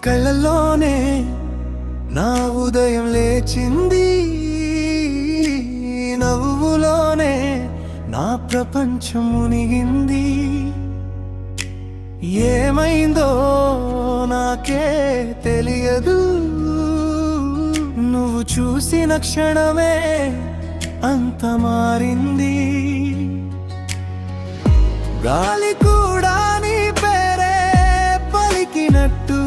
కళ్ళలోనే నా ఉదయం లేచింది, నవ్వులోనే నా ప్రపంచం మునిగింది. ఏమైందో నాకే తెలియదు, నువ్వు చూసిన క్షణమే అంత మారింది. గాలి కూడా నీ పేరే పలికినట్టు,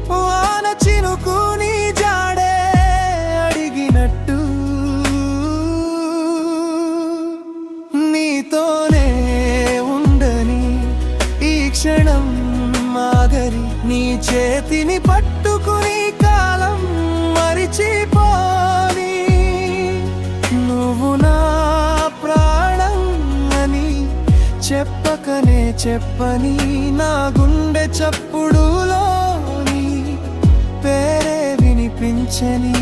వాన చినుకు నీ జాడే అడిగినట్టు, నీతోనే ఉండని ఈ క్షణం ఆగరి, నీ చేతిని పట్టుకుని కాలం మరిచిపోని. నువ్వు నా ప్రాణం అని చెప్పకనే చెప్పని, నా గుండె చప్పుడులోని పేరే వినిపించని.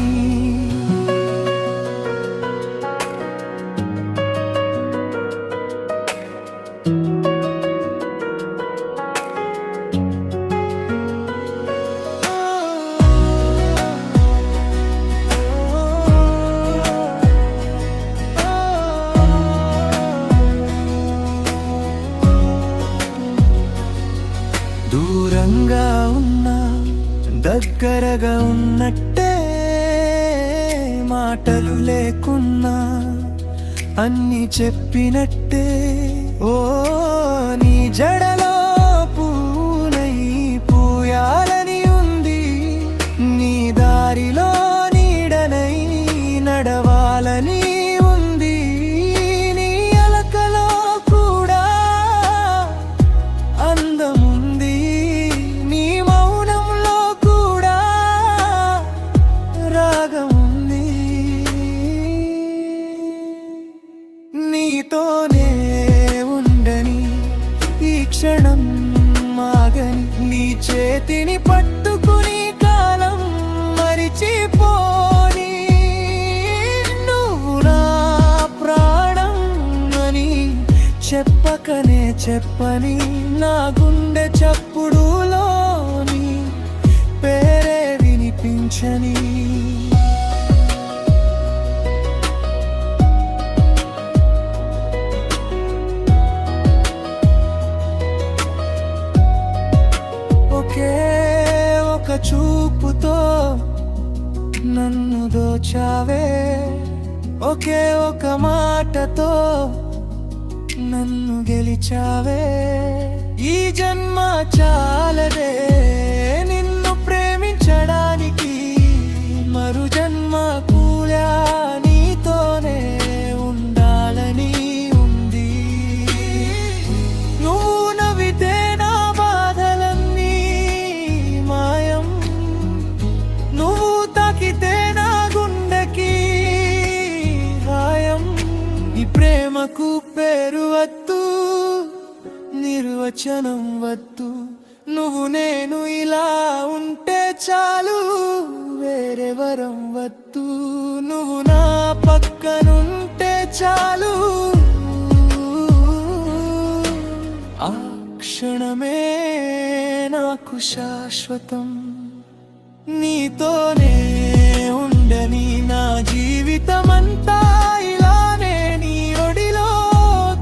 దూరంగా ఉన్నా దగ్గరగా ఉన్నట్టే, మాటలు లేకున్నా అన్ని చెప్పినట్టే. ఓ నీ జడలో పూనై పూయాలని ఉంది, నీ దారిలో నీడనై నడవాలని ఉంది. నీ అలకలో కూడా అందముంది, నీ మౌనంలో కూడా రాగముంది. నీతోనే ఉండని ఈ క్షణం ఆగని, నీ చేతిని పట్టుకుని కాలం మరిచిపోని. నువ్వు నా ప్రాణం అని చెప్పకనే చెప్పని, నా గుండె చప్పుడులోని పేరే వినిపించని. ఒకే ఒక చూపుతో నన్ను దోచావే, ఒకే ఒక మాటతో నన్ను గెలిచావే. ఈ జన్మ చాలదే నిన్ను ప్రేమించడానికి, మరు జన్మ కూడా నీతోనే ఉండాలని ఉంది. నువ్వు నవ్వితే నా బాధలన్నీ మాయం, నువ్వు తాకితే నా గుండెకి గాయం. ఈ ప్రేమకు పేరు వద్దు, నిర్వచనం వద్దు, నువ్వు నేను ఇలా ఉంటే చాలు, వేరే వరం వద్దు. నువ్వు నా పక్కనుంటే చాలు, ఆ క్షణమే నాకు శాశ్వతం. నీతోనే ఉండని నా జీవితమంతా ఇలానే నీ ఒడిలో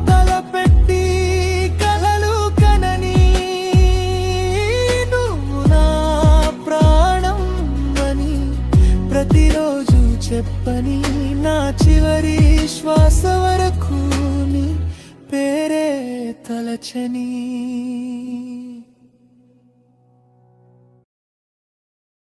తలపెట్టి కలలు కనని. నువ్వు నా ప్రాణం అని ప్రతిరోజు చెప్పని, నా చివరి శ్వాస వరకు నీ పేరే తలచని.